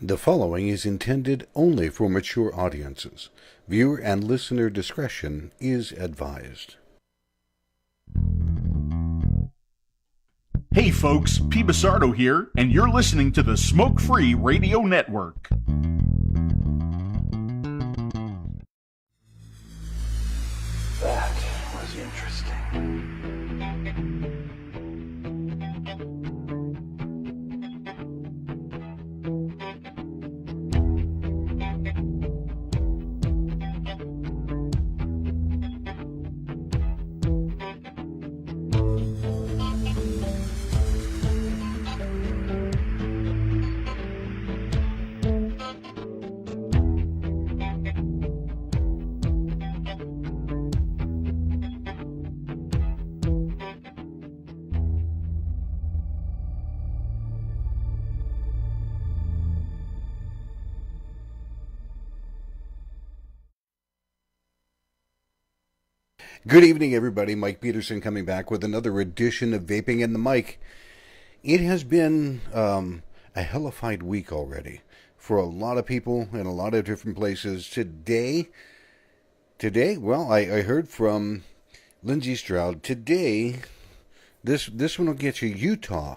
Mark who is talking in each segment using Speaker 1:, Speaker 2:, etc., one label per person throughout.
Speaker 1: The following is intended only for mature audiences. Viewer and listener discretion is advised.
Speaker 2: Hey folks, P. Basardo here, and you're listening to the Smoke Free Radio Network.
Speaker 3: That was interesting.
Speaker 1: Good evening, everybody. Mike Peterson coming back with another edition of Vaping in the Mic. It has been a hellified week already for a lot of people in a lot of different places. Today, well, I heard from Lindsey Stroud. Today, this one will get you. Utah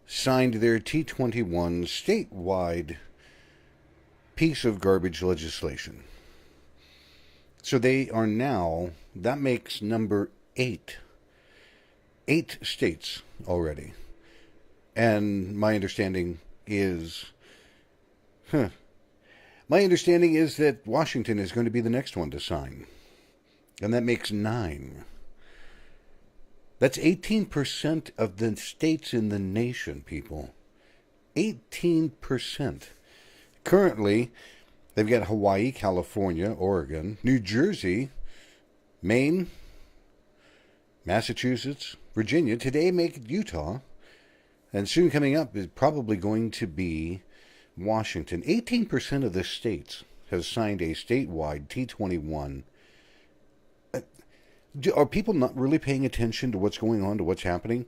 Speaker 1: signed their T21 statewide piece of garbage legislation. So they are now, that makes number 8. 8 states already. And my understanding is that Washington is going to be the next one to sign. And that makes 9. That's 18% of the states in the nation, people. 18%. Currently, they've got Hawaii, California, Oregon, New Jersey, Maine, Massachusetts, Virginia. Today make Utah. And soon coming up is probably going to be Washington. 18% of the states have signed a statewide T21. Are people not really paying attention to what's going on, to what's happening?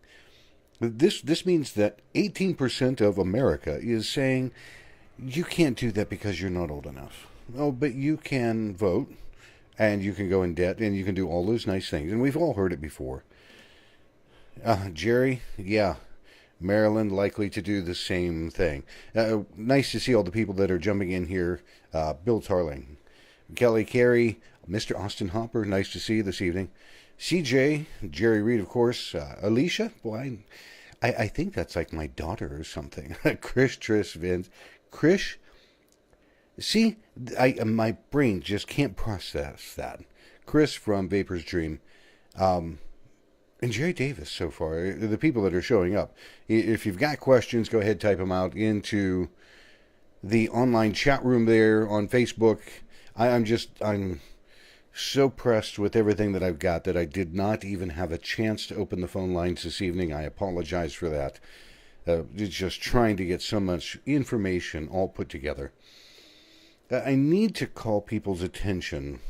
Speaker 1: This means that 18% of America is saying, you can't do that because you're not old enough. Oh, but you can vote, and you can go in debt, and you can do all those nice things. And we've all heard it before. Jerry, yeah, Maryland likely to do the same thing. Nice to see all the people that are jumping in here. Bill Tarling, Kelly Carey, Mr. Austin Hopper, nice to see you this evening. CJ, Jerry Reed, of course. Alicia, boy, I think that's like my daughter or something. Chris, Trish, Vince. Krish, see, my brain just can't process that. Chris from Vapor's Dream, and Jerry Davis so far, the people that are showing up. If you've got questions, go ahead, type them out into the online chat room there on Facebook. I'm so pressed with everything that I've got that I did not even have a chance to open the phone lines this evening. I apologize for that. Just trying to get so much information all put together. I need to call people's attention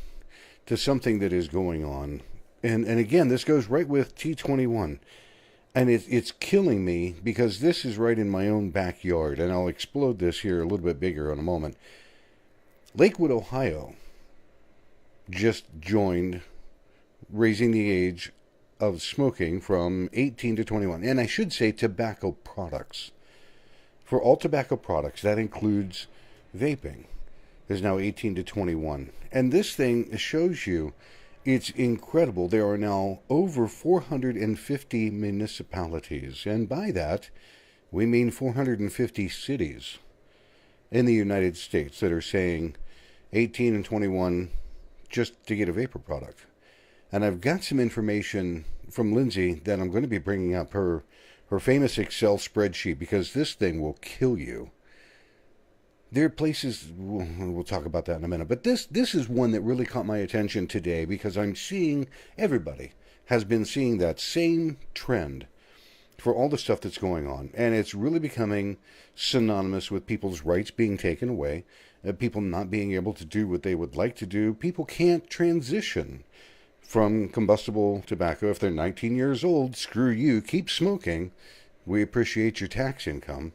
Speaker 1: to something that is going on. And again, this goes right with T21. And it's killing me because this is right in my own backyard. And I'll explode this here a little bit bigger in a moment. Lakewood, Ohio just joined raising the age of smoking from 18 to 21. And I should say tobacco products. For all tobacco products, that includes vaping, is now 18 to 21. And this thing shows you it's incredible. There are now over 450 municipalities. And by that, we mean 450 cities in the United States that are saying 18 and 21 just to get a vapor product. And I've got some information from Lindsey that I'm going to be bringing up, her famous Excel spreadsheet, because this thing will kill you. There are places, we'll talk about that in a minute, but this is one that really caught my attention today because I'm seeing, everybody has been seeing that same trend for all the stuff that's going on. And it's really becoming synonymous with people's rights being taken away, people not being able to do what they would like to do. People can't transition from combustible tobacco if they're 19 years old. Screw you, keep smoking. We appreciate your tax income.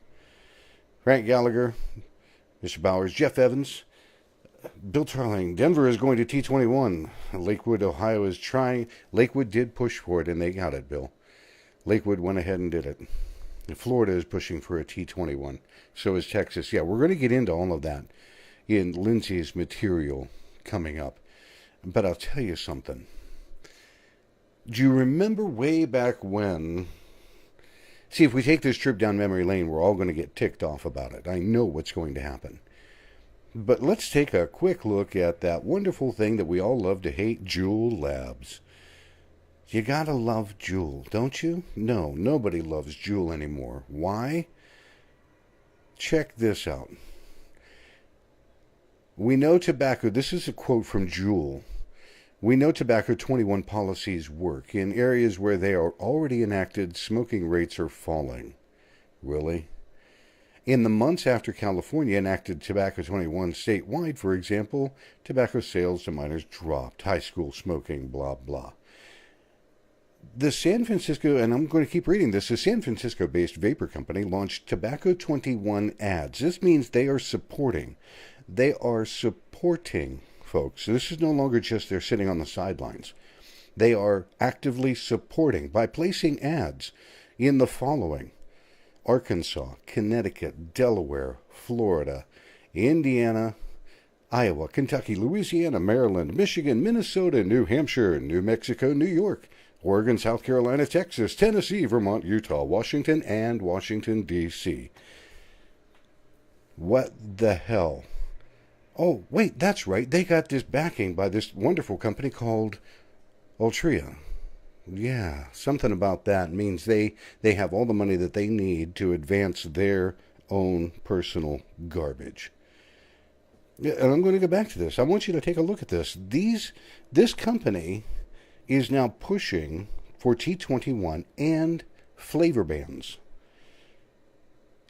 Speaker 1: Grant Gallagher, Mr. Bowers, Jeff Evans, Bill Tarling. Denver is going to T21. Lakewood, Ohio is trying. Lakewood did push for it, and they got it, Bill. Lakewood went ahead and did it. Florida is pushing for a T21. So is Texas. Yeah, we're going to get into all of that in Lindsey's material coming up. But I'll tell you something. Do you remember way back when? See, if we take this trip down memory lane, we're all going to get ticked off about it. I know what's going to happen. But let's take a quick look at that wonderful thing that we all love to hate, Juul Labs. You gotta love Juul, don't you? No, nobody loves Juul anymore. Why? Check this out. We know tobacco, this is a quote from Juul. We know tobacco 21 policies work. In areas where they are already enacted, smoking rates are falling. Really? In the months after California enacted Tobacco 21 statewide, for example, tobacco sales to minors dropped, high school smoking, blah, blah. The San Francisco, and I'm going to keep reading this, the San Francisco-based vapor company launched Tobacco 21 ads. This means they are supporting, folks. This is no longer just they're sitting on the sidelines. They are actively supporting by placing ads in the following: Arkansas, Connecticut, Delaware, Florida, Indiana, Iowa, Kentucky, Louisiana, Maryland, Michigan, Minnesota, New Hampshire, New Mexico, New York, Oregon, South Carolina, Texas, Tennessee, Vermont, Utah, Washington, and Washington, D.C. What the hell? Oh, wait, that's right. They got this backing by this wonderful company called Altria. Yeah, something about that means they have all the money that they need to advance their own personal garbage. Yeah, and I'm going to go back to this. I want you to take a look at this. This company is now pushing for T21 and flavor bans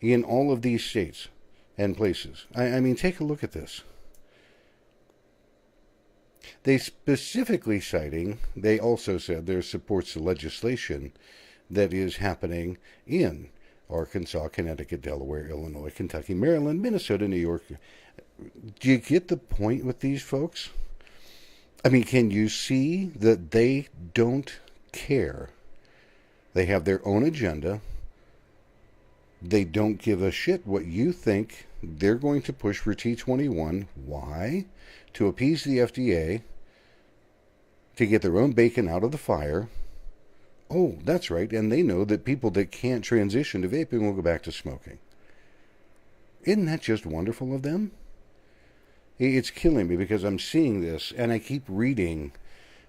Speaker 1: in all of these states and places. I mean, take a look at this. They specifically citing, they also said there supports the legislation that is happening in Arkansas, Connecticut, Delaware, Illinois, Kentucky, Maryland, Minnesota, New York. Do you get the point with these folks? I mean, can you see that they don't care? They have their own agenda. They don't give a shit what you think. They're going to push for T21. Why? To appease the FDA, to get their own bacon out of the fire. Oh, that's right. And they know that people that can't transition to vaping will go back to smoking. Isn't that just wonderful of them? It's killing me because I'm seeing this and I keep reading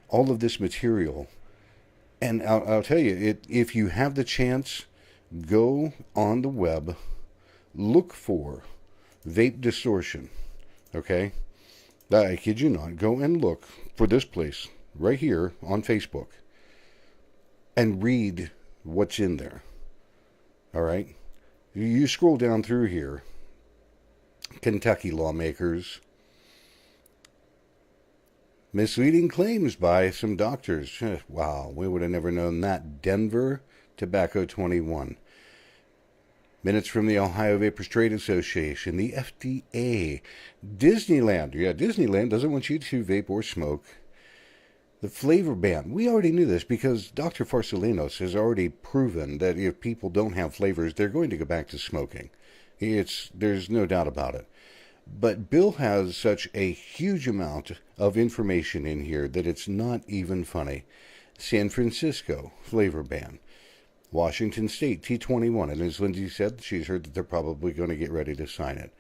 Speaker 1: all of this material. And I'll tell you, if you have the chance, go on the web, look for vape distortion. Okay? I kid you not. Go and look for this place right here on Facebook and read what's in there. All right? You scroll down through here. Kentucky lawmakers. Misleading claims by some doctors. Wow, we would have never known that. Denver, Tobacco 21. Minutes from the Ohio Vapors Trade Association, the FDA, Disneyland. Yeah, Disneyland doesn't want you to vape or smoke. The flavor ban. We already knew this because Dr. Farsalinos has already proven that if people don't have flavors, they're going to go back to smoking. There's no doubt about it. But Bill has such a huge amount of information in here that it's not even funny. San Francisco, flavor ban. Washington State, T21. And as Lindsey said, she's heard that they're probably going to get ready to sign it.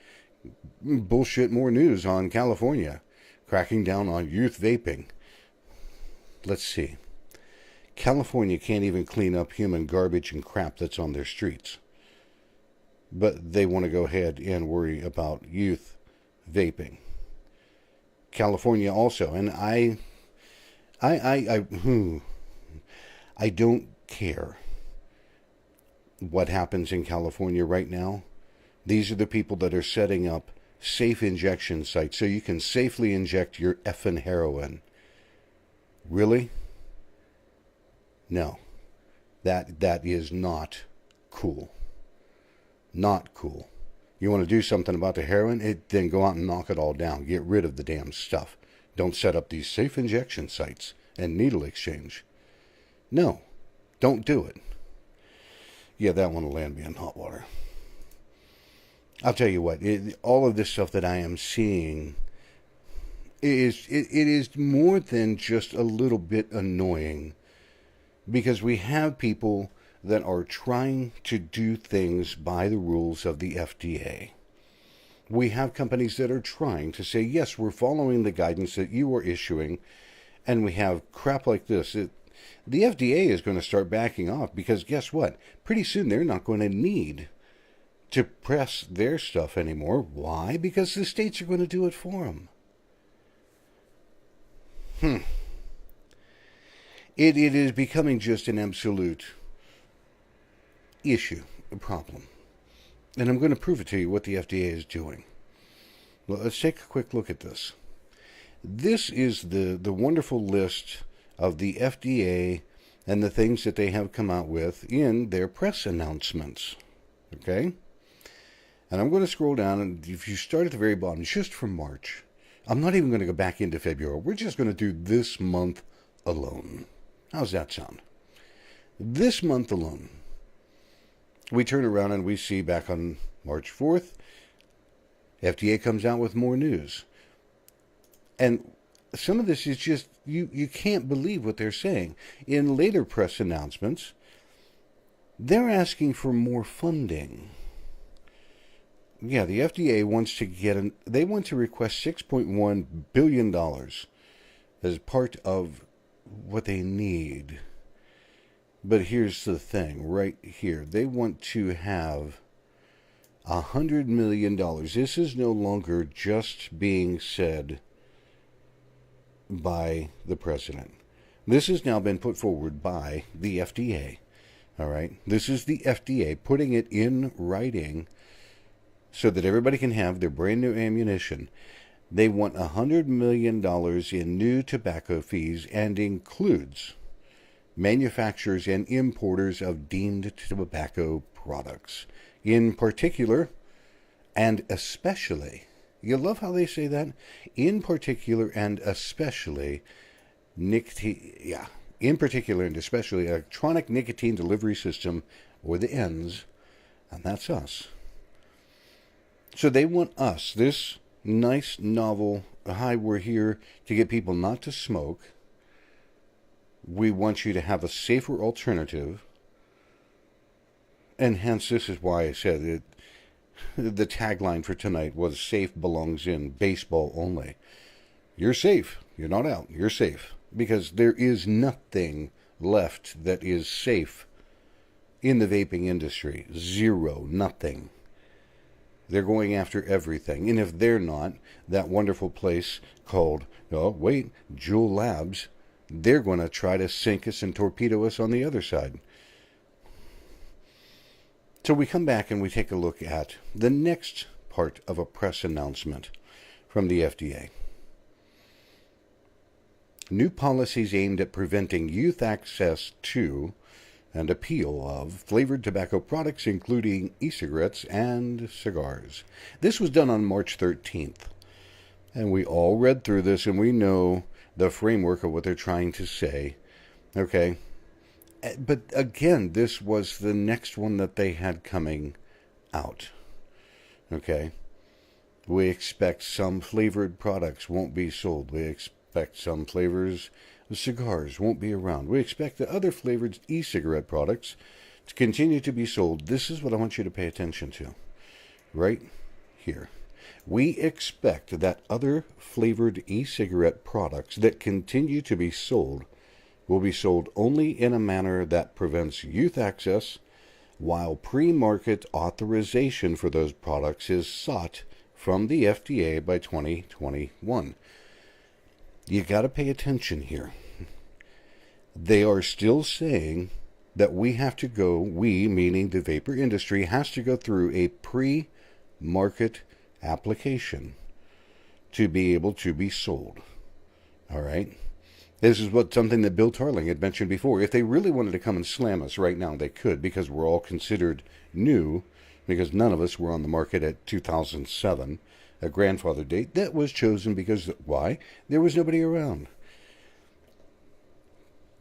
Speaker 1: Bullshit more news on California. Cracking down on youth vaping. Let's see. California can't even clean up human garbage and crap that's on their streets. But they want to go ahead and worry about youth vaping. California also, and I don't care what happens in California right now. These are the people that are setting up safe injection sites so you can safely inject your effing heroin. Really? No. That is not cool. Not cool. You want to do something about the heroin? Then go out and knock it all down. Get rid of the damn stuff. Don't set up these safe injection sites and needle exchange. No, don't do it. Yeah, that one will land me in hot water. I'll tell you what, all of this stuff that I am seeing it is more than just a little bit annoying, because we have people that are trying to do things by the rules of the FDA. We have companies that are trying to say, yes, we're following the guidance that you are issuing, and we have crap like this. The FDA is going to start backing off, because guess what? Pretty soon they're not going to need to press their stuff anymore. Why? Because the states are going to do it for them. It is becoming just an absolute issue, a problem. And I'm going to prove it to you what the FDA is doing. Well, let's take a quick look at this. This is the wonderful list of the FDA and the things that they have come out with in their press announcements. Okay? And I'm going to scroll down, and if you start at the very bottom, just for March, I'm not even going to go back into February. We're just going to do this month alone. How's that sound? This month alone, we turn around and we see back on March 4th, FDA comes out with more news. And some of this is just, you can't believe what they're saying. In later press announcements, they're asking for more funding. Yeah, the FDA wants to they want to request $6.1 billion as part of what they need. But here's the thing, right here. They want to have $100 million. This is no longer just being said by the president. This has now been put forward by the FDA. All right? This is the FDA putting it in writing so that everybody can have their brand new ammunition. They want $100 million in new tobacco fees, and includes manufacturers and importers of deemed tobacco products. In particular, and especially, you love how they say that? In particular and especially, in particular and especially, electronic nicotine delivery system, or the ENDS, and that's us. So they want us, this nice, novel, hi, we're here to get people not to smoke. We want you to have a safer alternative. And hence, this is why I said it. The tagline for tonight was "Safe belongs in baseball only." You're safe. You're not out. You're safe. Because there is nothing left that is safe in the vaping industry. Zero. Nothing. They're going after everything. And if they're not, that wonderful place called, Juul Labs, they're going to try to sink us and torpedo us on the other side. So we come back and we take a look at the next part of a press announcement from the FDA. New policies aimed at preventing youth access to and appeal of flavored tobacco products, including e-cigarettes and cigars. This was done on March 13th. And we all read through this, and we know the framework of what they're trying to say. Okay? But again, this was the next one that they had coming out. Okay? We expect some flavored products won't be sold. We expect some flavors of cigars won't be around. We expect the other flavored e-cigarette products to continue to be sold. This is what I want you to pay attention to. Right here. We expect that other flavored e-cigarette products that continue to be sold will be sold only in a manner that prevents youth access, while pre-market authorization for those products is sought from the FDA by 2021. You got to pay attention here. They are still saying that we have to go, we meaning the vapor industry, has to go through a pre-market application to be able to be sold. All right? This is something that Bill Tarling had mentioned before. If they really wanted to come and slam us right now, they could, because we're all considered new. because none of us were on the market at 2007, a grandfather date that was chosen because, why? There was nobody around.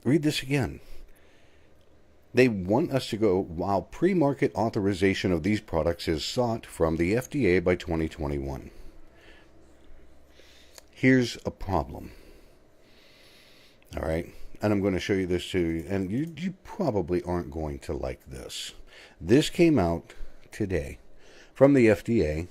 Speaker 1: Read this again. They want us to go, while pre-market authorization of these products is sought from the FDA by 2021. Here's a problem. All right, and I'm going to show you this too, and you probably aren't going to like this. This came out today from the FDA,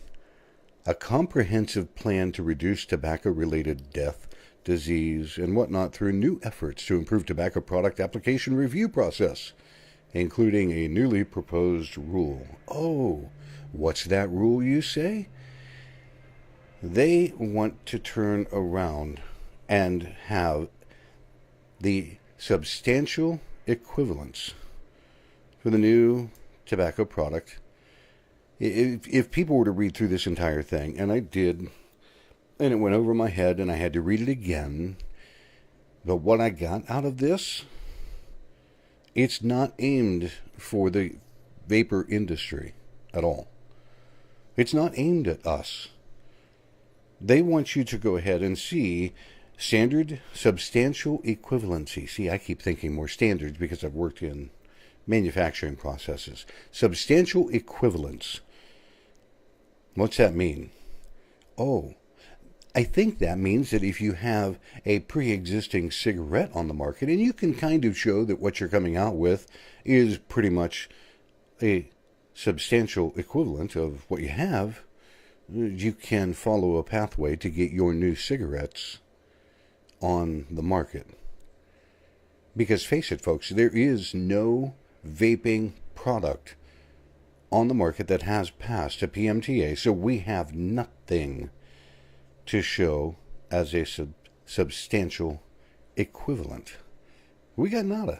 Speaker 1: a comprehensive plan to reduce tobacco-related death, disease, and whatnot through new efforts to improve tobacco product application review process, including a newly proposed rule. Oh, what's that rule, you say? They want to turn around and have the substantial equivalence for the new tobacco product. If people were to read through this entire thing, and I did, and it went over my head, and I had to read it again, but what I got out of this, it's not aimed for the vapor industry at all. It's not aimed at us. They want you to go ahead and see standard substantial equivalency. See, I keep thinking more standards because I've worked in manufacturing processes. Substantial equivalence. What's that mean? Oh, I think that means that if you have a pre-existing cigarette on the market and you can kind of show that what you're coming out with is pretty much a substantial equivalent of what you have, you can follow a pathway to get your new cigarettes on the market. Because face it, folks, there is no vaping product on the market that has passed a PMTA, so we have nothing to show as a substantial equivalent. We got nada.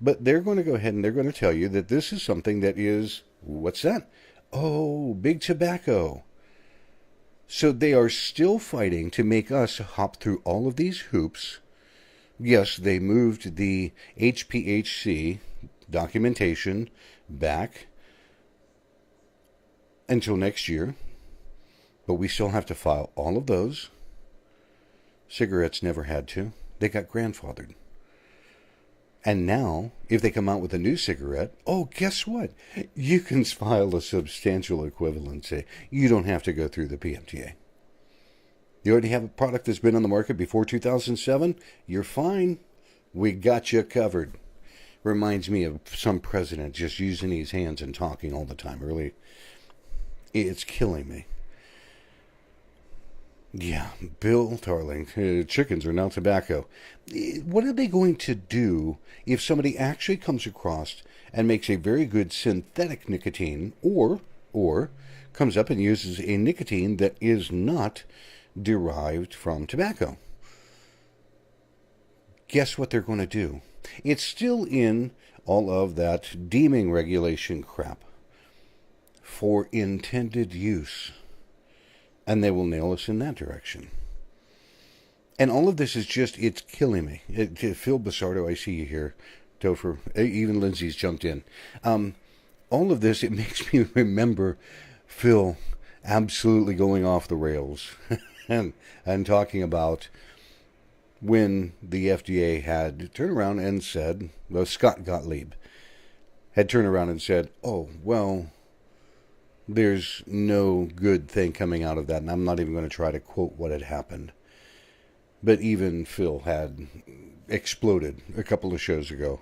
Speaker 1: But they're going to go ahead and they're going to tell you that this is something that is, what's that? Oh, big tobacco. So they are still fighting to make us hop through all of these hoops. Yes, they moved the HPHC documentation back until next year, but we still have to file all of those. Cigarettes never had to. They got grandfathered. And now, if they come out with a new cigarette, oh, guess what? You can file a substantial equivalency. You don't have to go through the PMTA. You already have a product that's been on the market before 2007? You're fine. We got you covered. Reminds me of some president just using his hands and talking all the time. Really, it's killing me. Yeah, Bill Tarling, chickens are now tobacco. What are they going to do if somebody actually comes across and makes a very good synthetic nicotine, or comes up and uses a nicotine that is not derived from tobacco? Guess what they're going to do? It's still in all of that deeming regulation crap for intended use. And they will nail us in that direction. And all of this is just, it's killing me. Phil Basardo, I see you here. Topher, even Lindsey's jumped in. All of this, it makes me remember Phil absolutely going off the rails and talking about when the FDA had turned around and said, well, Scott Gottlieb had turned around and said, oh, well, there's no good thing coming out of that, and I'm not even going to try to quote what had happened. But even Phil had exploded a couple of shows ago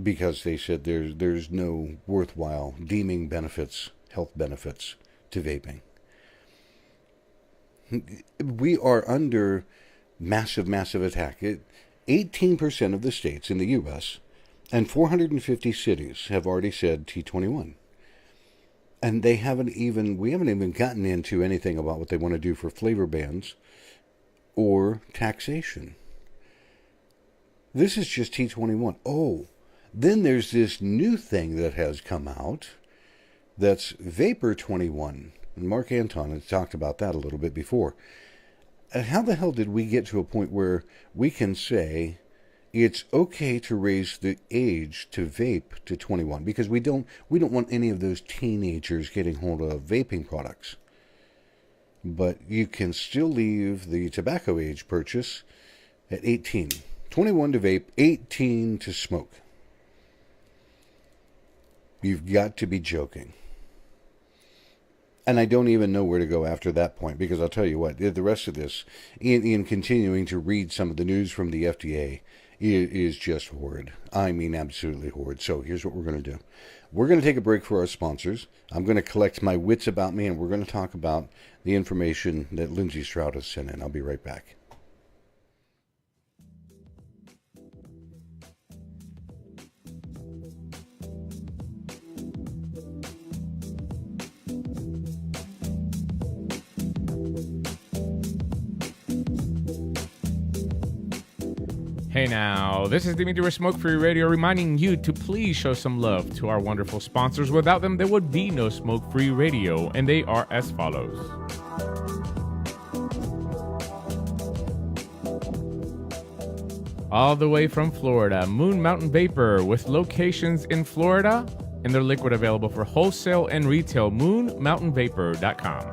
Speaker 1: because they said there's no worthwhile deeming benefits, health benefits to vaping. We are under massive attack. 18% of the states in the U.S. and 450 cities have already said T21. And we haven't even gotten into anything about what they want to do for flavor bans or taxation. This is just T21. Oh, then there's this new thing that has come out that's Vapor 21. And Mark Anton has talked about that a little bit before. How the hell did we get to a point where we can say it's okay to raise the age to vape to 21 because we don't want any of those teenagers getting hold of vaping products. But you can still leave the tobacco age purchase at 18. 21 to vape, 18 to smoke. You've got to be joking. And I don't even know where to go after that point, because I'll tell you what, the rest of this, in continuing to read some of the news from the FDA, is just horrid. I mean, absolutely horrid. So here's what we're going to do. We're going to take a break for our sponsors. I'm going to collect my wits about me, and we're going to talk about the information that Lindsey Stroud has sent in. I'll be right back.
Speaker 4: Hey now, this is Dimitri with Smoke Free Radio reminding you to please show some love to our wonderful sponsors. Without them, there would be no Smoke Free Radio, and they are as follows. All the way from Florida, Moon Mountain Vapor, with locations in Florida, and their liquid available for wholesale and retail, moonmountainvapor.com.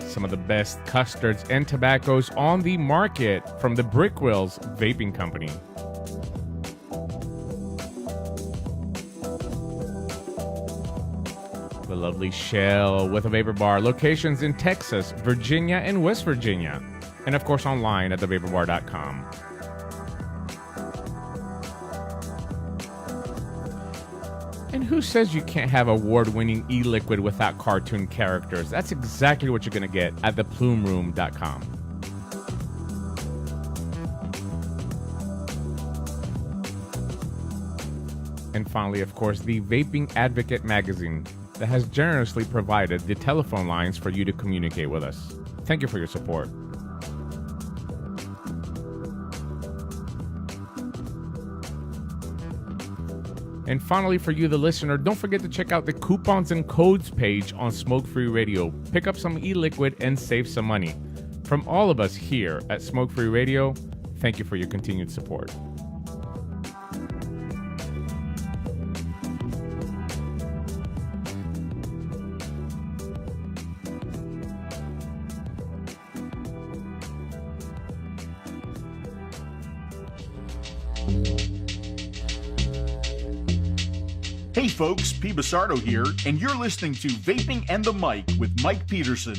Speaker 4: Some of the best custards and tobaccos on the market from the Brickwills Vaping Company. The lovely Shell with a vapor bar, locations in Texas, Virginia, and West Virginia. And of course online at thevaporbar.com. And who says you can't have award-winning e-liquid without cartoon characters? That's exactly what you're going to get at theplumeroom.com. And finally, of course, the Vaping Advocate magazine that has generously provided the telephone lines for you to communicate with us. Thank you for your support. And finally, for you, the listener, don't forget to check out the coupons and codes page on Smoke Free Radio. Pick up some e-liquid and save some money. From all of us here at Smoke Free Radio, thank you for your continued support.
Speaker 2: Hey folks, P. Basardo here, and you're listening to Vaping and the Mic with Mike Peterson.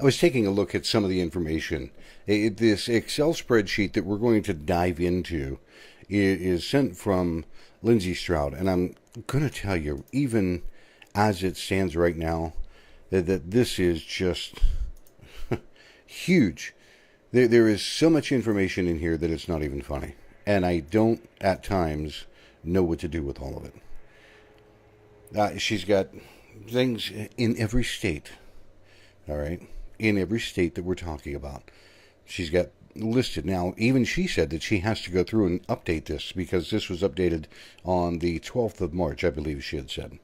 Speaker 1: I was taking a look at some of the information. This Excel spreadsheet that we're going to dive into is sent from Lindsey Stroud, and I'm going to tell you, even as it stands right now, that this is just huge. There is so much information in here that it's not even funny. And I don't, at times, know what to do with all of it. She's got things in every state. All right? In every state that we're talking about. She's got listed. Now, even she said that she has to go through and update this because this was updated on the 12th of March, I believe she had said.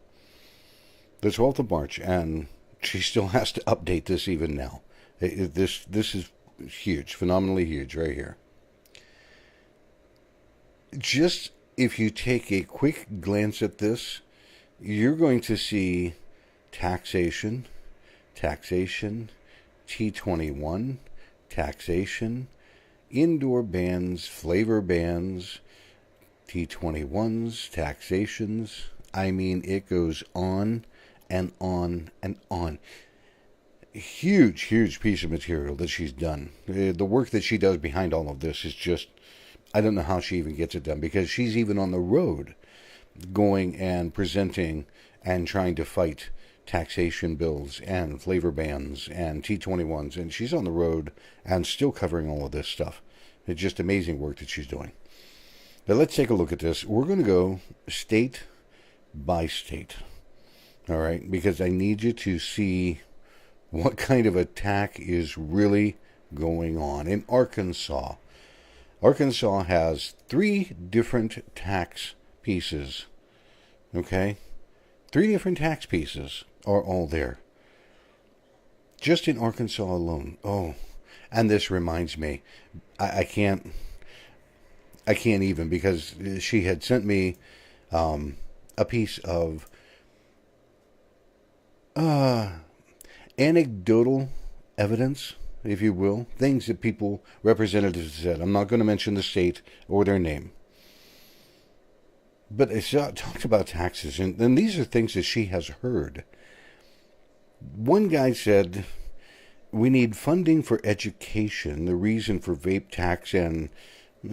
Speaker 1: The 12th of March, and she still has to update this even now. This is huge, phenomenally huge right here. Just if you take a quick glance at this, you're going to see taxation, T21, taxation, indoor bans, flavor bans, T21s, taxations. I mean, it goes on and on and on. Huge piece of material that she's done. The work that she does behind all of this is just, I don't know how she even gets it done, because she's even on the road going and presenting and trying to fight taxation bills and flavor bans and T21s, and she's on the road and still covering all of this stuff. It's just amazing work that she's doing. But let's take a look at this. We're going to go state by state, all right, because I need you to see what kind of attack is really going on. In Arkansas has 3 different tax pieces Okay? 3 different tax pieces are all there. Just in Arkansas alone. Oh, and this reminds me, I can't even, because she had sent me a piece of anecdotal evidence, if you will, things that people, representatives said. I'm not going to mention the state or their name. But it talked about taxes, and these are things that she has heard. One guy said, we need funding for education. The reason for vape tax and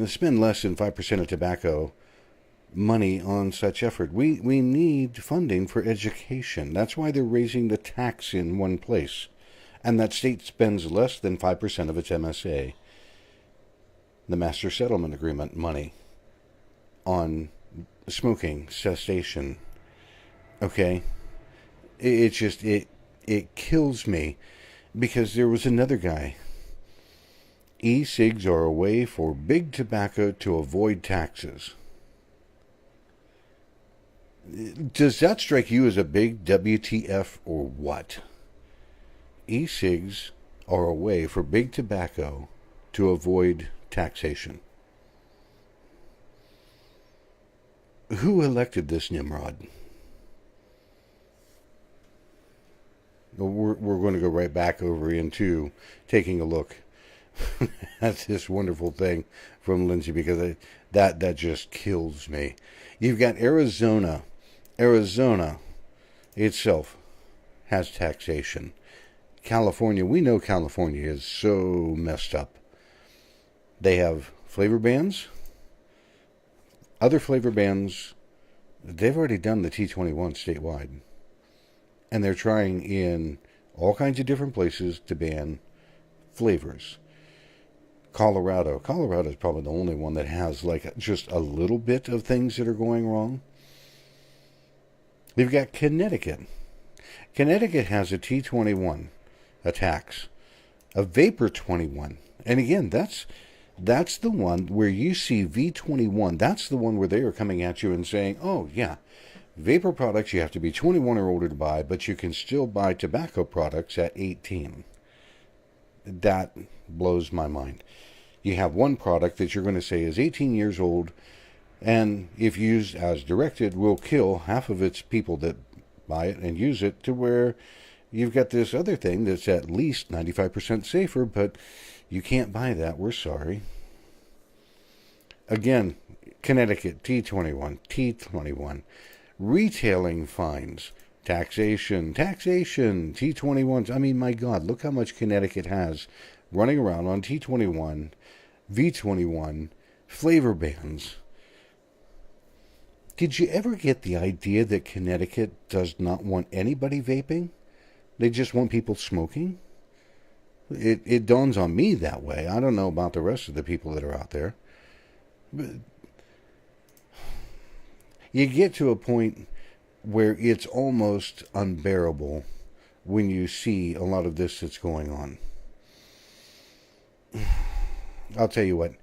Speaker 1: spend less than 5% of tobacco money on such effort. We need funding for education. That's why they're raising the tax in one place. And that state spends less than 5% of its MSA, the Master Settlement Agreement money, on smoking cessation. Okay? It kills me, because there was another guy. E-cigs are a way for big tobacco to avoid taxes. Does that strike you as a big WTF or what? E-cigs are a way for big tobacco to avoid taxation. Who elected this Nimrod? We're going to go right back over into taking a look at this wonderful thing from Lindsey, because that just kills me. You've got Arizona. Arizona itself has taxation. California, we know California is so messed up. They have flavor bans. Other flavor bans, they've already done the T21 statewide. And they're trying in all kinds of different places to ban flavors. Colorado is probably the only one that has like just a little bit of things that are going wrong. We've got Connecticut. Connecticut has a T21, a tax, a Vapor 21. And again, that's the one where you see V21. That's the one where they are coming at you and saying, oh, yeah, vapor products you have to be 21 or older to buy, but you can still buy tobacco products at 18. That blows my mind. You have one product that you're going to say is 18 years old, and if used as directed, will kill half of its people that buy it and use it, to where you've got this other thing that's at least 95% safer, but you can't buy that. We're sorry. Again, Connecticut, T21. Retailing fines, taxation, T21s. I mean, my God, look how much Connecticut has running around on T21, V21, flavor bans. Did you ever get the idea that Connecticut does not want anybody vaping? They just want people smoking? It dawns on me that way. I don't know about the rest of the people that are out there. But you get to a point where it's almost unbearable when you see a lot of this that's going on. I'll tell you what.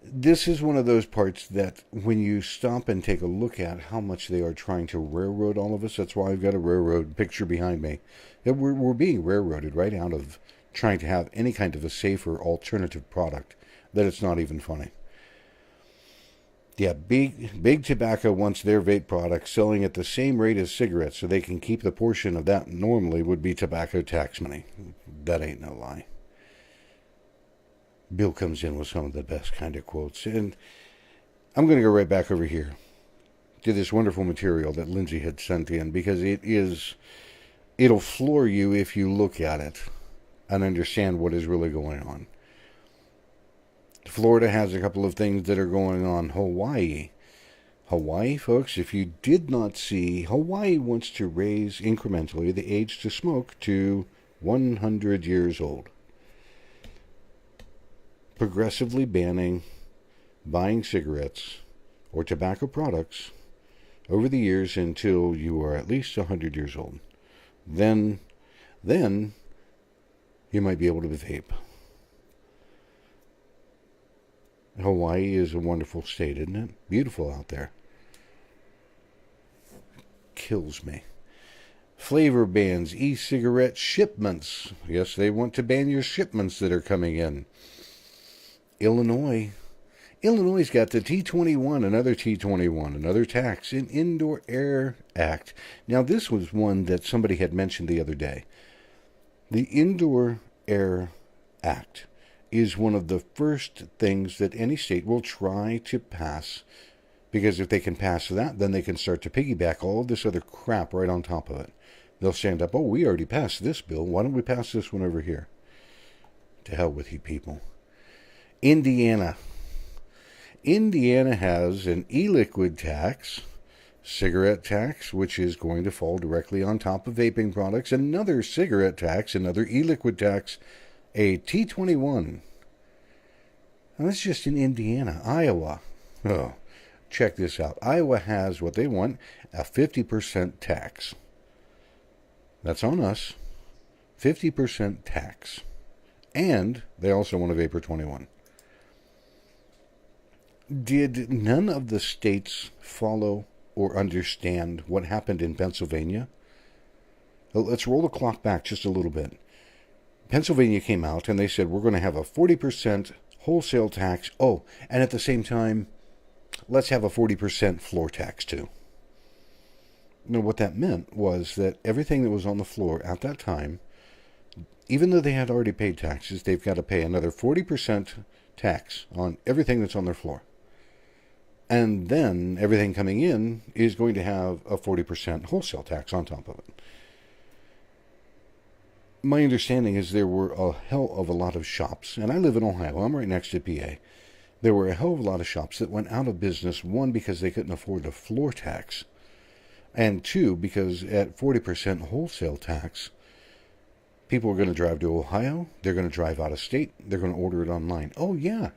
Speaker 1: This is one of those parts that when you stop and take a look at how much they are trying to railroad all of us, that's why I've got a railroad picture behind me. We're being railroaded right out of trying to have any kind of a safer alternative product, that it's not even funny. Yeah, big tobacco wants their vape products selling at the same rate as cigarettes, so they can keep the portion of that normally would be tobacco tax money. That ain't no lie. Bill comes in with some of the best kind of quotes. And I'm going to go right back over here to this wonderful material that Lindsey had sent in, because it'll floor you if you look at it and understand what is really going on. Florida has a couple of things that are going on. Hawaii, folks, if you did not see, Hawaii wants to raise incrementally the age to smoke to 100 years old. Progressively banning buying cigarettes or tobacco products over the years until you are at least 100 years old. Then you might be able to vape. Hawaii is a wonderful state, isn't it? Beautiful out there. kills me. Flavor bans, e-cigarette shipments. Yes, they want to ban your shipments that are coming in. Illinois got the T21, another T21, another tax, an Indoor Air Act. Now, this was one that somebody had mentioned the other day. The Indoor Air Act is one of the first things that any state will try to pass, because if they can pass that, then they can start to piggyback all of this other crap right on top of it. They'll stand up, oh, we already passed this bill. Why don't we pass this one over here? To hell with you people. Indiana has an e-liquid tax, cigarette tax, which is going to fall directly on top of vaping products, another cigarette tax, another e-liquid tax, a T21. And that's just in Indiana. Iowa. Oh, check this out. Iowa has what they want, a 50% tax. That's on us. 50% tax. And they also want a Vapor 21. Did none of the states follow or understand what happened in Pennsylvania? Let's roll the clock back just a little bit. Pennsylvania came out and they said, we're going to have a 40% wholesale tax. Oh, and at the same time, let's have a 40% floor tax too. Now, what that meant was that everything that was on the floor at that time, even though they had already paid taxes, they've got to pay another 40% tax on everything that's on their floor. And then everything coming in is going to have a 40% wholesale tax on top of it. My understanding is there were a hell of a lot of shops, and I live in Ohio, I'm right next to PA. There were a hell of a lot of shops that went out of business, one, because they couldn't afford the floor tax, and two, because at 40% wholesale tax, people are going to drive to Ohio, they're going to drive out of state, they're going to order it online. Oh, yeah.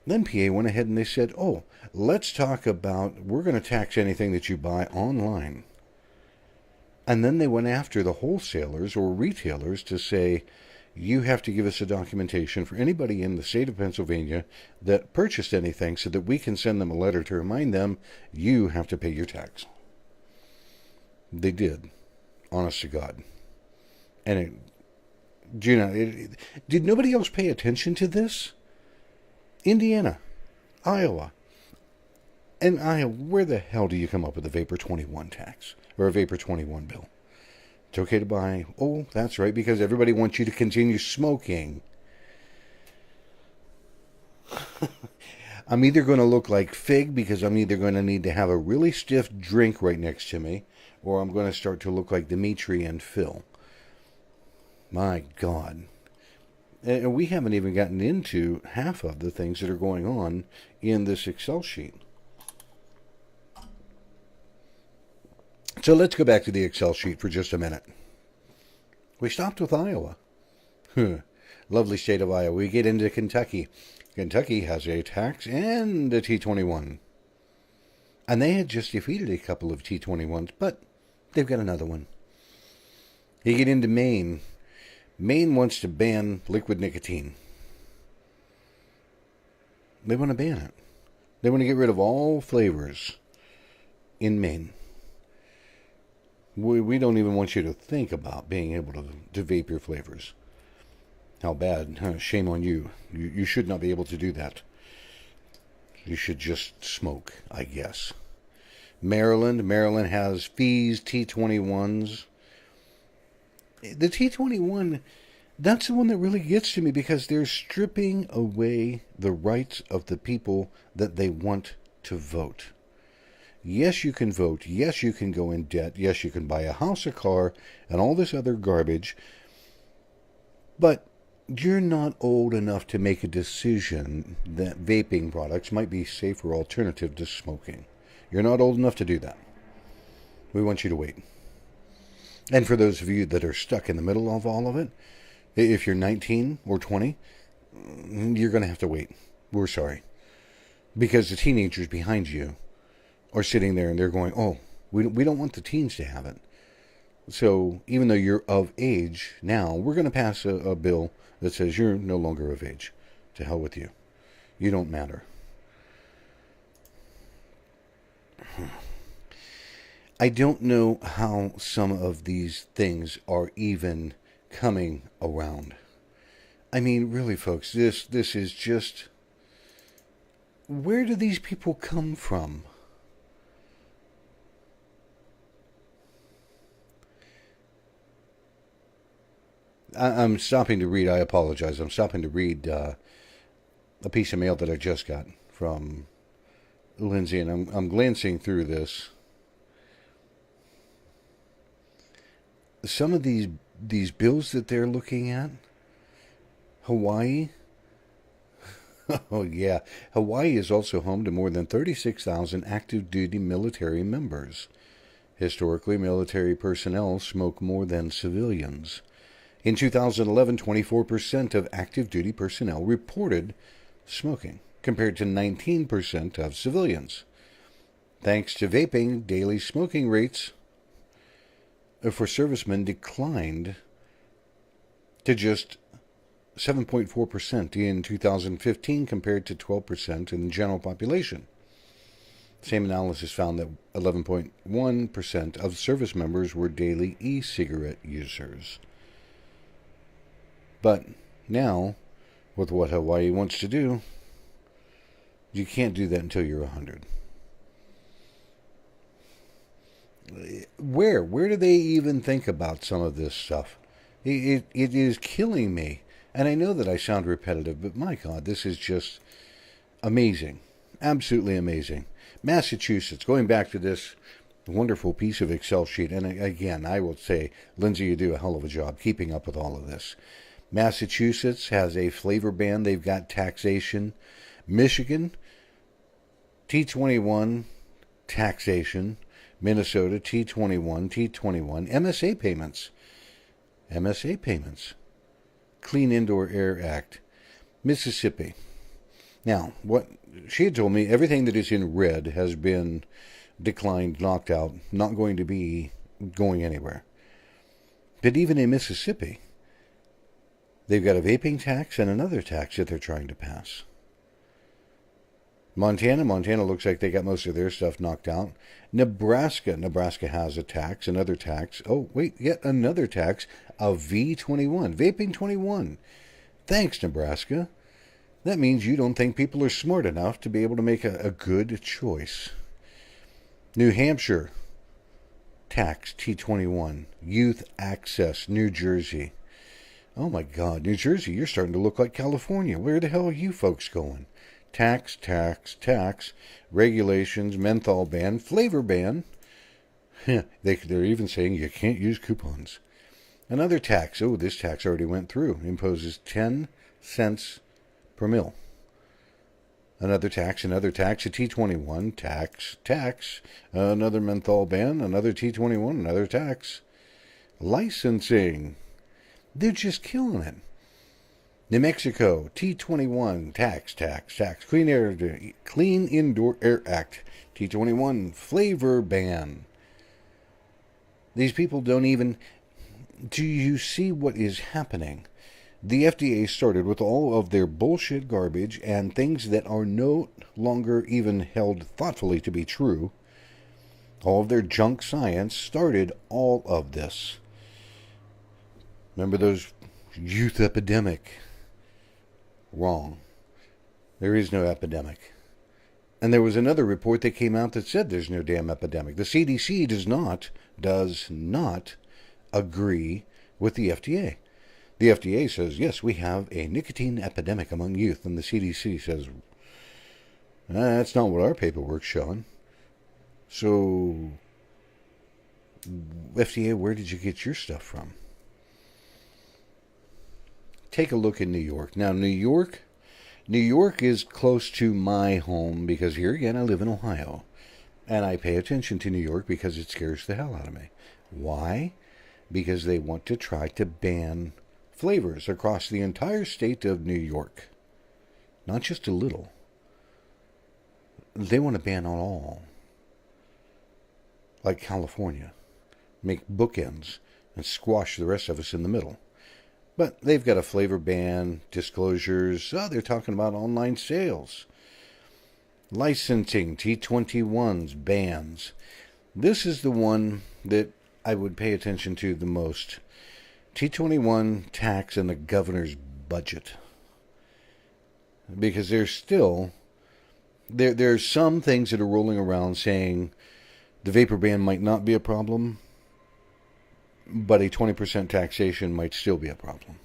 Speaker 1: Then PA went ahead and they said, oh, let's talk about, we're going to tax anything that you buy online. And then they went after the wholesalers or retailers to say, you have to give us a documentation for anybody in the state of Pennsylvania that purchased anything so that we can send them a letter to remind them you have to pay your tax. They did, honest to God. And did nobody else pay attention to this? Indiana, Iowa. And Iowa, where the hell do you come up with a Vapor 21 tax? Or a Vapor 21 bill? It's okay to buy. Oh, that's right, because everybody wants you to continue smoking. I'm either going to look like Fig, because I'm either going to need to have a really stiff drink right next to me, or I'm going to start to look like Dimitri and Phil. My God. And we haven't even gotten into half of the things that are going on in this Excel sheet. So let's go back to the Excel sheet for just a minute. We stopped with Iowa. Lovely state of Iowa. We get into Kentucky. Kentucky has a tax and a T21. And they had just defeated a couple of T21s, but they've got another one. You get into Maine. Maine wants to ban liquid nicotine. They want to ban it. They want to get rid of all flavors in Maine. We don't even want you to think about being able to vape your flavors. How bad. Shame on you. You should not be able to do that. You should just smoke, I guess. Maryland has fees, T21s. The T21, that's the one that really gets to me, because they're stripping away the rights of the people that they want to vote. Yes, you can vote. Yes, you can go in debt. Yes, you can buy a house, a car, and all this other garbage. But you're not old enough to make a decision that vaping products might be a safer alternative to smoking. You're not old enough to do that. We want you to wait. And for those of you that are stuck in the middle of all of it, if you're 19 or 20, you're going to have to wait. We're sorry. Because the teenagers behind you are sitting there and they're going, oh, we don't want the teens to have it. So even though you're of age now, we're going to pass a bill that says you're no longer of age. To hell with you. You don't matter. I don't know how some of these things are even coming around. I mean, really, folks, this is just... Where do these people come from? I'm stopping to read. I apologize. I'm stopping to read a piece of mail that I just got from Lindsey, and I'm glancing through this. Some of these bills that they're looking at, Hawaii. Oh, yeah. Hawaii is also home to more than 36,000 active duty military members. Historically, military personnel smoke more than civilians. In 2011, 24% of active duty personnel reported smoking, compared to 19% of civilians. Thanks to vaping, daily smoking rates for servicemen declined to just 7.4% in 2015 compared to 12% in the general population. Same analysis found that 11.1% of service members were daily e-cigarette users. But now, with what Hawaii wants to do, you can't do that until you're 100. Where do they even think about some of this stuff? It is killing me. And I know that I sound repetitive, but my God, this is just amazing. Absolutely amazing. Massachusetts, going back to this wonderful piece of Excel sheet, and again, I will say, Lindsey, you do a hell of a job keeping up with all of this. Massachusetts has a flavor ban. They've got taxation. Michigan, T21, taxation. Minnesota, T21, MSA payments. Clean Indoor Air Act. Mississippi. Now, what she had told me, everything that is in red has been declined, knocked out, not going to be going anywhere. But even in Mississippi, they've got a vaping tax and another tax that they're trying to pass. Montana looks like they got most of their stuff knocked out. Nebraska has a tax, another tax. Oh, wait, yet another tax, a V21, Vaping 21. Thanks, Nebraska. That means you don't think people are smart enough to be able to make a good choice. New Hampshire, tax, T21. Youth access, New Jersey. Oh my God, New Jersey, you're starting to look like California. Where the hell are you folks going? Tax, regulations, menthol ban, flavor ban. They're even saying you can't use coupons. Another tax. Oh, this tax already went through. Imposes 10 cents per mil. Another tax, a T21, tax. Another menthol ban, another T21, another tax. Licensing. They're just killing it. New Mexico, T21, tax. Clean Indoor Air Act, T21, flavor ban. These people don't even... Do you see what is happening? The FDA started with all of their bullshit garbage and things that are no longer even held thoughtfully to be true. All of their junk science started all of this. Remember those youth epidemic? Wrong. There is no epidemic. And there was another report that came out that said there's no damn epidemic. The CDC does not agree with the FDA. The FDA says, yes, we have a nicotine epidemic among youth. And the CDC says, that's not what our paperwork's showing. So, FDA, where did you get your stuff from? Take a look at New York. Now, New York is close to my home because here again I live in Ohio. And I pay attention to New York because it scares the hell out of me. Why? Because they want to try to ban flavors across the entire state of New York. Not just a little. They want to ban all. Like California. Make bookends and squash the rest of us in the middle. But they've got a flavor ban, disclosures. They're talking about online sales. Licensing, T21s, bans. This is the one that I would pay attention to the most. T21 tax and the governor's budget. Because there's still... There's some things that are rolling around saying the vapor ban might not be a problem, but a 20% taxation might still be a problem.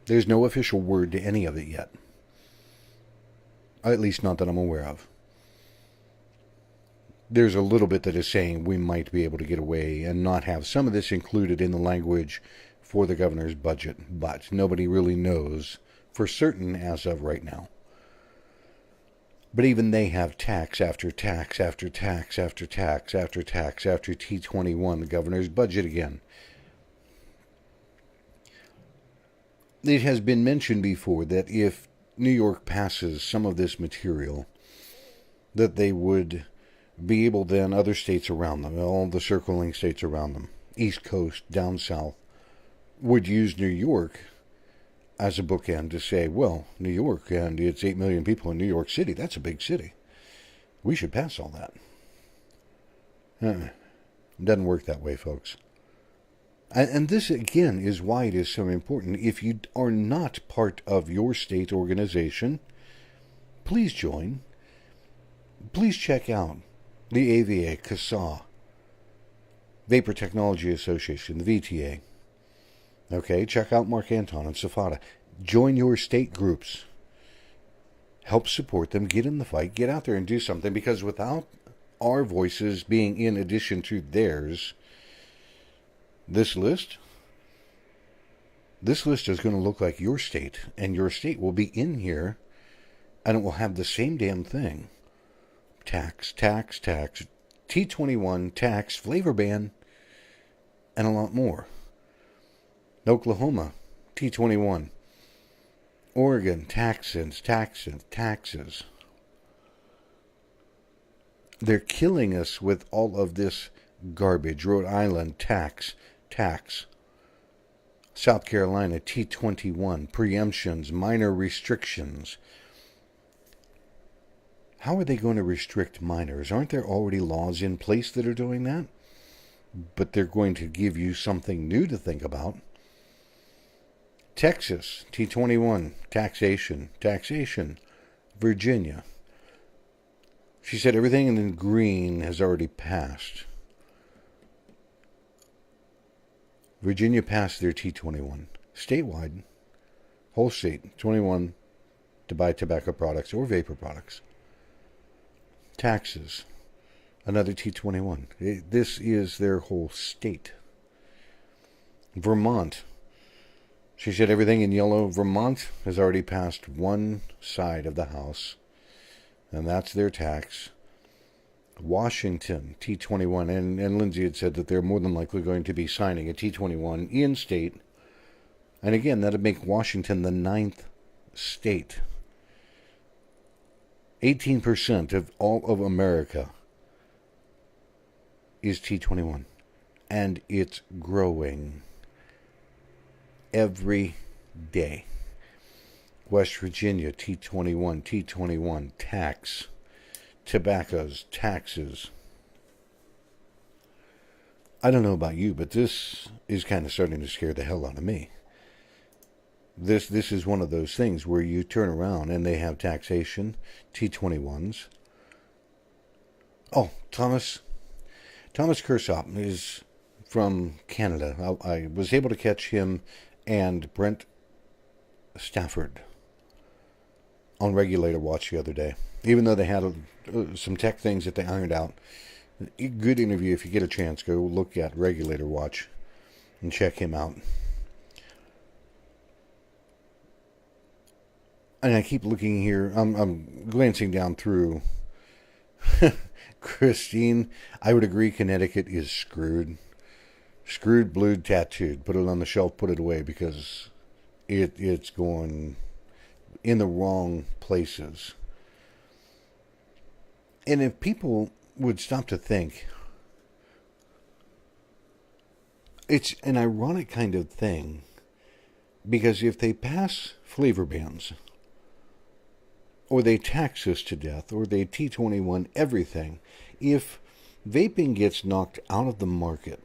Speaker 1: There's no official word to any of it yet. At least not that I'm aware of. There's a little bit that is saying we might be able to get away and not have some of this included in the language for the governor's budget, but nobody really knows for certain as of right now. But even they have tax after tax after tax after tax after tax after T21, the governor's budget again. It has been mentioned before that if New York passes some of this material, that they would be able then, other states around them, all the circling states around them, East Coast, down south, would use New York as a bookend to say, well, New York, and it's 8 million people in New York City, that's a big city. We should pass all that. It doesn't work that way, folks. And this, again, is why it is so important. If you are not part of your state organization, please join. Please check out the AVA, CASA, Vapor Technology Association, the VTA. Okay, check out Mark Anton and Safada. Join your state groups. Help support them. Get in the fight. Get out there and do something. Because without our voices being in addition to theirs, this list is going to look like your state. And your state will be in here. And it will have the same damn thing. Tax, tax, tax. T21, tax, flavor ban, and a lot more. Oklahoma, T21. Oregon, taxes. They're killing us with all of this garbage. Rhode Island, tax. South Carolina, T21. Preemptions, minor restrictions. How are they going to restrict minors? Aren't there already laws in place that are doing that? But they're going to give you something new to think about. Texas, T21, taxation. Virginia. She said everything in green has already passed. Virginia passed their T21. Statewide, whole state, 21 to buy tobacco products or vapor products. Taxes, another T21. This is their whole state. Vermont. She said everything in yellow. Vermont has already passed one side of the House, and that's their tax. Washington, T21, and Lindsey had said that they're more than likely going to be signing a T21 in state. And again, that would make Washington the 9th state. 18% of all of America is T21, and it's growing every day. West Virginia, T21, tax, tobaccos, taxes. I don't know about you, but this is kind of starting to scare the hell out of me. This is one of those things where you turn around and they have taxation, T21s. Oh, Thomas Kersop is from Canada. I was able to catch him and Brent Stafford on Regulator Watch the other day. Even though they had some tech things that they ironed out. Good interview. If you get a chance, go look at Regulator Watch and check him out. And I keep looking here. I'm glancing down through. Christine, I would agree Connecticut is screwed. Screwed, blued, tattooed. Put it on the shelf, put it away, because it's going in the wrong places. And if people would stop to think, it's an ironic kind of thing, because if they pass flavor bans, or they tax us to death, or they T21 everything, if vaping gets knocked out of the market,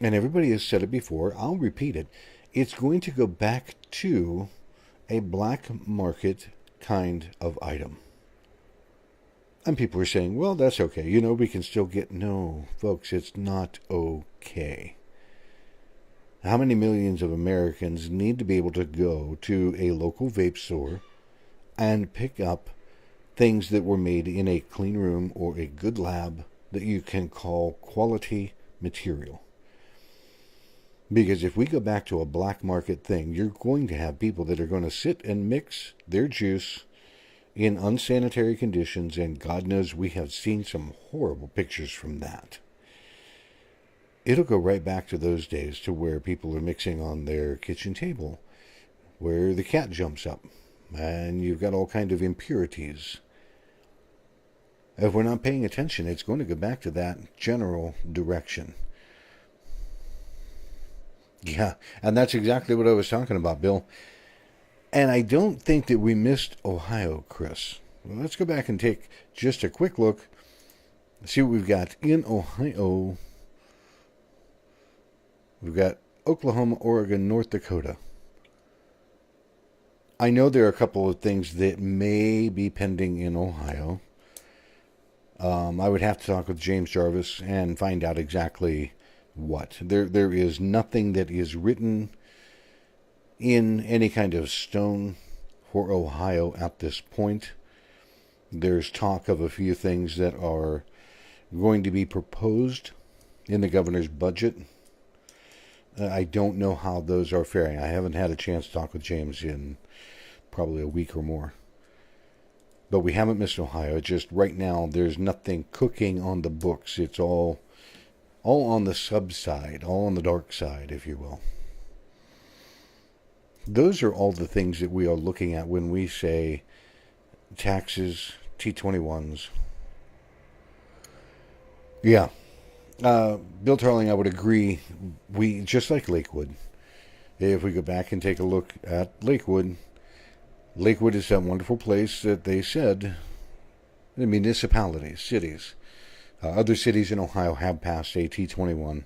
Speaker 1: and everybody has said it before, I'll repeat it, it's going to go back to a black market kind of item. And people are saying, well, that's okay. You know, we can still get... No, folks, it's not okay. How many millions of Americans need to be able to go to a local vape store and pick up things that were made in a clean room or a good lab that you can call quality material? Because if we go back to a black market thing, you're going to have people that are going to sit and mix their juice in unsanitary conditions, and God knows we have seen some horrible pictures from that. It'll go right back to those days to where people are mixing on their kitchen table, where the cat jumps up, and you've got all kind of impurities. If we're not paying attention, it's going to go back to that general direction. Yeah, and that's exactly what I was talking about, Bill. And I don't think that we missed Ohio, Chris. Well, let's go back and take just a quick look. See what we've got in Ohio. We've got Oklahoma, Oregon, North Dakota. I know there are a couple of things that may be pending in Ohio. I would have to talk with James Jarvis and find out exactly what. There is nothing that is written in any kind of stone for Ohio at this point. There's talk of a few things that are going to be proposed in the governor's budget. I don't know how those are faring. I haven't had a chance to talk with James in probably a week or more. But we haven't missed Ohio. It's just right now there's nothing cooking on the books. It's all on the sub side, all on the dark side, if you will. Those are all the things that we are looking at when we say taxes, T21s. Yeah. Bill Tarling, I would agree. We, just like Lakewood, if we go back and take a look at Lakewood is that wonderful place that they said, the municipalities, cities, other cities in Ohio have passed a T21.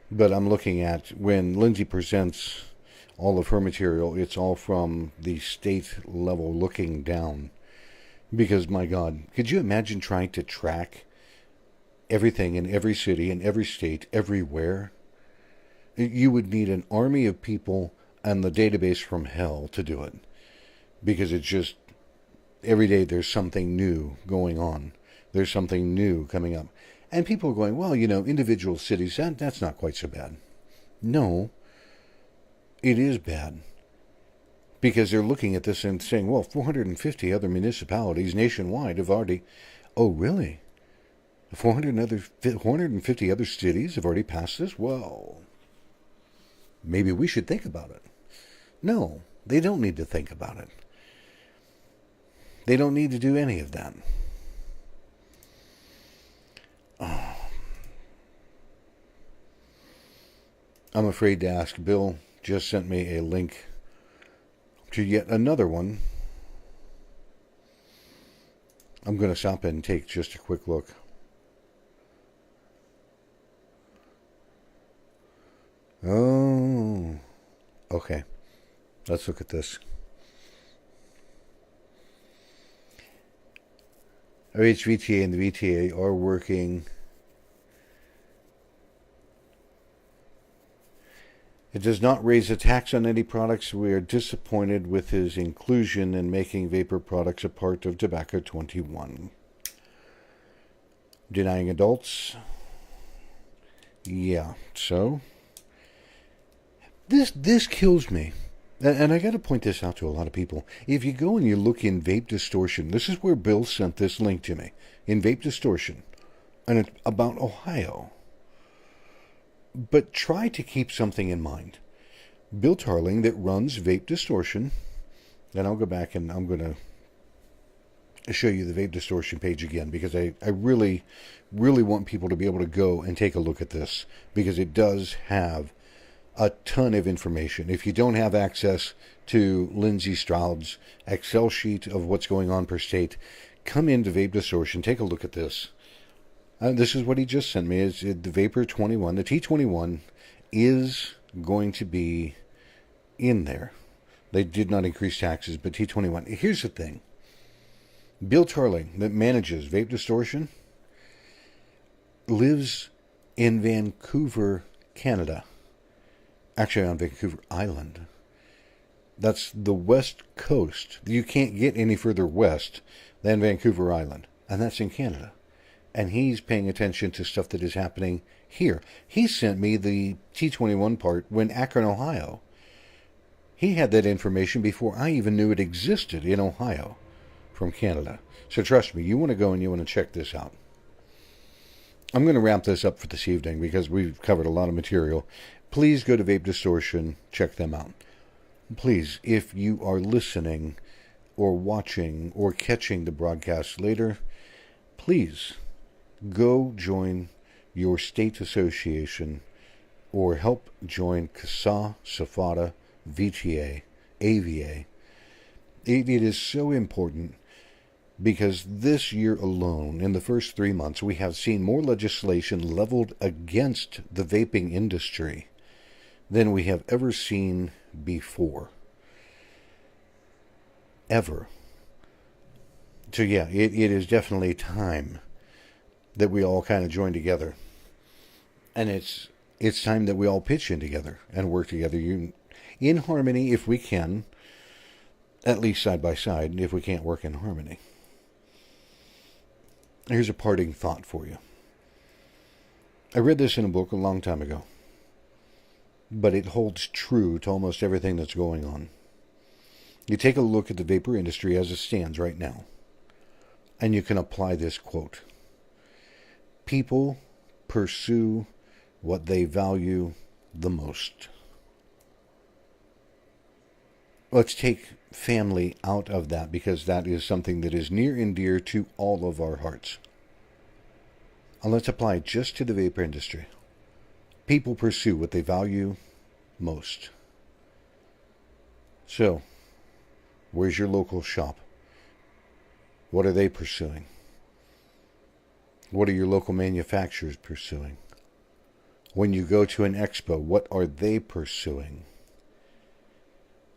Speaker 1: But I'm looking at when Lindsey presents all of her material, it's all from the state level looking down. Because, my God, could you imagine trying to track everything in every city, in every state, everywhere? You would need an army of people and the database from hell to do it. Because it's just, every day there's something new going on. There's something new coming up. And people are going, well, you know, individual cities, that's not quite so bad. No, it is bad. Because they're looking at this and saying, well, 450 other municipalities nationwide have already... Oh, really? 450 other cities have already passed this? Well, maybe we should think about it. No, they don't need to think about it. They don't need to do any of that. Oh. I'm afraid to ask. Bill just sent me a link to yet another one. I'm going to stop and take just a quick look. Oh, okay. Let's look at this. HVTA and the VTA are working. It does not raise a tax on any products. We are disappointed with his inclusion in making vapor products a part of Tobacco 21. Denying adults. Yeah, so this kills me. And I got to point this out to a lot of people. If you go and you look in Vape Distortion, this is where Bill sent this link to me. In Vape Distortion. And it's about Ohio. But try to keep something in mind. Bill Tarling that runs Vape Distortion. And I'll go back and I'm going to show you the Vape Distortion page again. Because I really, really want people to be able to go and take a look at this. Because it does have a ton of information. If you don't have access to Lindsey Stroud's Excel sheet of what's going on per state, come into Vape Distortion, take a look at this. This is what he just sent me. It's the Vapor 21. The T21 is going to be in there. They did not increase taxes, but T21. Here's the thing. Bill Tarling, that manages Vape Distortion, lives in Vancouver, Canada. Actually, on Vancouver Island. That's the west coast. You can't get any further west than Vancouver Island. And that's in Canada. And he's paying attention to stuff that is happening here. He sent me the T21 part when Akron, Ohio. He had that information before I even knew it existed in Ohio from Canada. So trust me, you want to go and you want to check this out. I'm going to wrap this up for this evening because we've covered a lot of material. Please go to Vape Distortion, check them out. Please, if you are listening or watching or catching the broadcast later, please go join your state association or help join CASA, SFATA, VTA, AVA. It is so important because this year alone, in the first 3 months, we have seen more legislation leveled against the vaping industry than we have ever seen before. Ever. So yeah, it is definitely time that we all kind of join together. And it's time that we all pitch in together and work together in harmony if we can, at least side by side, if we can't work in harmony. Here's a parting thought for you. I read this in a book a long time ago, but it holds true to almost everything that's going on. You take a look at the vapor industry as it stands right now, and you can apply this quote. People pursue what they value the most. Let's take family out of that because that is something that is near and dear to all of our hearts. And let's apply it just to the vapor industry. People pursue what they value most. So, where's your local shop? What are they pursuing? What are your local manufacturers pursuing? When you go to an expo, what are they pursuing?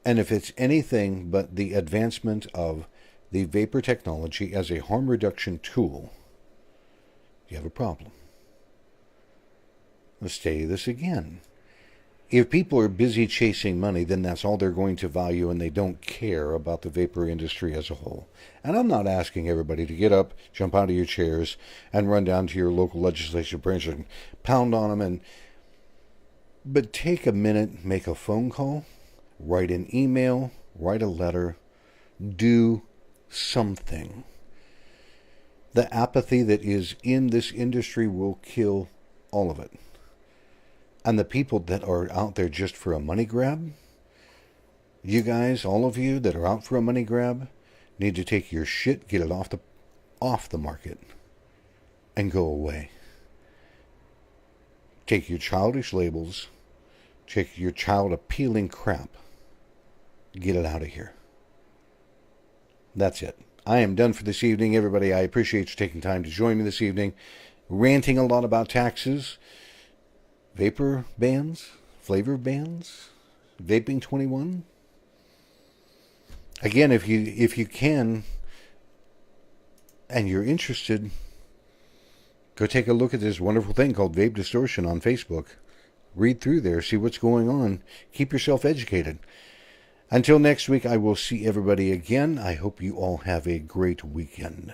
Speaker 1: And if it's anything but the advancement of the vapor technology as a harm reduction tool, you have a problem. Let's say this again. If people are busy chasing money, then that's all they're going to value and they don't care about the vapor industry as a whole. And I'm not asking everybody to get up, jump out of your chairs, and run down to your local legislative branch and pound on them. But take a minute, make a phone call, write an email, write a letter, do something. The apathy that is in this industry will kill all of it. And the people that are out there just for a money grab, you guys, all of you that are out for a money grab, need to take your shit, get it off the market, and go away. Take your childish labels, take your child appealing crap, get it out of here. That's it. I am done for this evening, everybody. I appreciate you taking time to join me this evening, ranting a lot about taxes, vapor bans, flavor bans, Vaping 21. Again, if you can, and you're interested, go take a look at this wonderful thing called Vape Distortion on Facebook. Read through there, see what's going on. Keep yourself educated. Until next week, I will see everybody again. I hope you all have a great weekend.